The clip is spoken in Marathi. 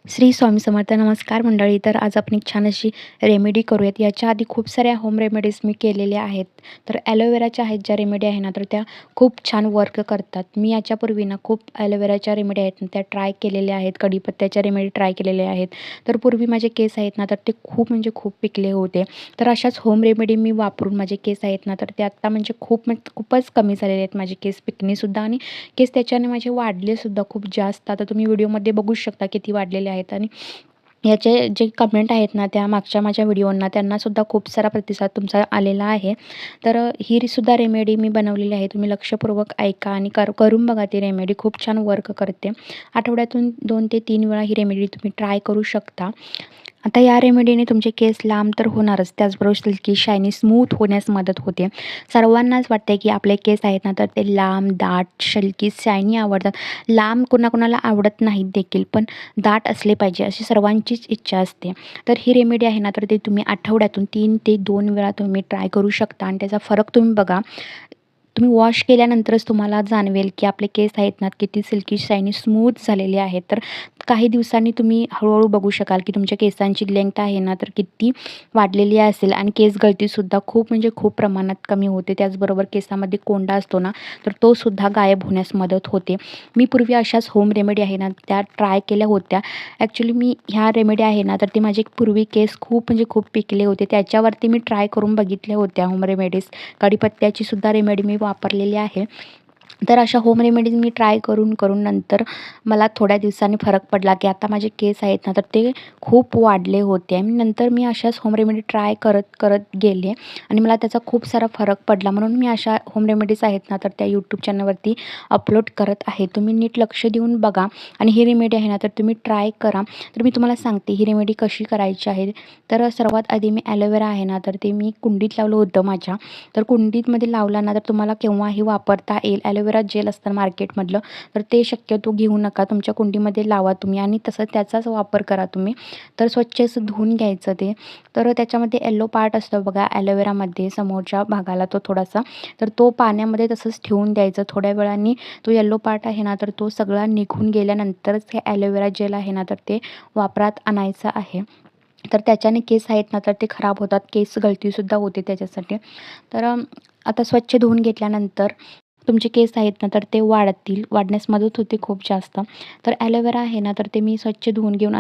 श्री स्वामी समर्थ. नमस्कार मंडळी. तर आज आपण एक छान अशी रेमेडी करूयात. याच्या आधी खूप साऱ्या होम रेमेडीज मी केलेल्या आहेत. तर ॲलोवेराच्या आहेत ज्या रेमेडी आहे ना, तर त्या खूप छान वर्क करतात. मी याच्यापूर्वी ना खूप ॲलोवेराच्या रेमेडी आहेत ना, त्या ट्राय केलेल्या आहेत. कढीपत्त्याच्या रेमेडी ट्राय केलेल्या आहेत. तर पूर्वी माझे केस आहेत ना, तर ते खूप म्हणजे खूप पिकले होते. तर अशाच होम रेमेडी मी वापरून माझे केस आहेत ना, तर ते आत्ता म्हणजे खूपच कमी झालेले आहेत माझे केस पिकणेसुद्धा आणि केस त्याच्याने माझे वाढलेसुद्धा खूप जास्त. आता तुम्ही व्हिडिओमध्ये बघू शकता किती वाढलेले आहेत आणि याचे जे कमेंट आहेत ना, त्या मागच्या माझ्या व्हिडिओंना त्यांनासुद्धा खूप सारा प्रतिसाद तुमचा आलेला आहे. तर ही सुद्धा रेमेडी मी बनवलेली आहे. तुम्ही लक्षपूर्वक ऐका आणि करून बघा. ती रेमेडी खूप छान वर्क करते. आठवड्यातून 2 ते 3 वेळा ही रेमेडी तुम्ही ट्राय करू शकता. आता या रेमेडीने तुमचे केस लांब तर होणारच, त्याचबरोबर सिल्की, शायनी, स्मूथ होण्यास मदत होते. सर्वांनाच वाटते की आपले केस आहेत ना, तर ते लांब, दाट, सिल्की, शायनी आवडतात. लांब कुणाकुणाला आवडत नाहीत देखील, पण दाट असले पाहिजे अशी सर्वांचीच इच्छा असते. तर ही रेमेडी आहे ना, तर ते तुम्ही आठवड्यातून 3 ते 2 वेळा तुम्ही ट्राय करू शकता आणि त्याचा फरक तुम्ही बघा. तुम्ही वॉश केल्यानंतरच तुम्हाला जाणवेल की आपले केस आहेत ना, किती सिल्की, शायनी, स्मूथ झालेले आहेत. तर काही दिवसांनी तुम्ही हळूहळू बघू शकाल की तुमच्या केसांची लेंथ आहे ना, तर किती वाढलेली असेल आणि केस गळतीसुद्धा खूप म्हणजे खूप प्रमाणात कमी होते. त्याचबरोबर केसामध्ये कोंडा असतो ना, तर तो सुद्धा गायब होण्यास मदत होते. मी पूर्वी अशाच होम रेमेडी आहे ना, त्या ट्राय केल्या होत्या. ॲक्च्युली मी ह्या रेमेडी आहे ना, तर ते माझे पूर्वी केस खूप म्हणजे खूप पिकले होते. त्याच्यावरती मी ट्राय करून बघितल्या होत्या होम रेमेडीज. कढीपत्त्याची सुद्धा रेमेडी मी वापरलेली आहे. तर अशा होम रेमेडीज मी ट्राय करून नंतर मला थोड्या दिवसांनी फरक पडला, की आता माझे केस आहेत ना, तर ते खूप वाढले होते आणि नंतर मी अशाच होम रेमेडी ट्राय करत गेले आणि मला त्याचा खूप सारा फरक पडला. म्हणून मी अशा होम रेमेडीज आहेत ना, तर त्या यूट्यूब चॅनलवरती अपलोड करत आहे. तुम्ही नीट लक्ष देऊन बघा आणि ही रेमेडी आहे ना, तर तुम्ही ट्राय करा. तर मी तुम्हाला सांगते ही रेमेडी कशी करायची आहे. तर सर्वात आधी मी ॲलोवेरा आहे ना, तर ते मी कुंडीत लावलं होतं माझ्या. तर कुंडीतमध्ये लावला ना, तर तुम्हाला केव्हाही वापरता येईल. ॲलोवेरा जेल असतं मार्केटमधलं, तर ते शक्यतो घेऊ नका. तुमच्या कुंडीमध्ये लावा तुम्ही आणि तसं त्याचाच वापर करा तुम्ही. तर स्वच्छ असं धुवून घ्यायचं ते. तर त्याच्यामध्ये येलो पार्ट असतो बघा ॲलोवेरामध्ये समोरच्या भागाला तो थोडासा, तर तो पाण्यामध्ये तसंच ठेवून द्यायचं. थोड्या वेळाने तो येलो पार्ट आहे ना, तर तो सगळा निघून गेल्यानंतरच हे ॲलोवेरा जेल आहे ना, तर ते वापरात आणायचं आहे. तर त्याच्याने केस आहेत ना, तर ते खराब होतात. केस गळतीसुद्धा होते त्याच्यासाठी. तर आता स्वच्छ धुवून घेतल्यानंतर तुमचे केस आहेत ना, तर ते वाढतील. वाढण्यास मदत होते खूप जास्त. तर ॲलोवेरा आहे ना, तर ते मी स्वच्छ धुवून घेऊन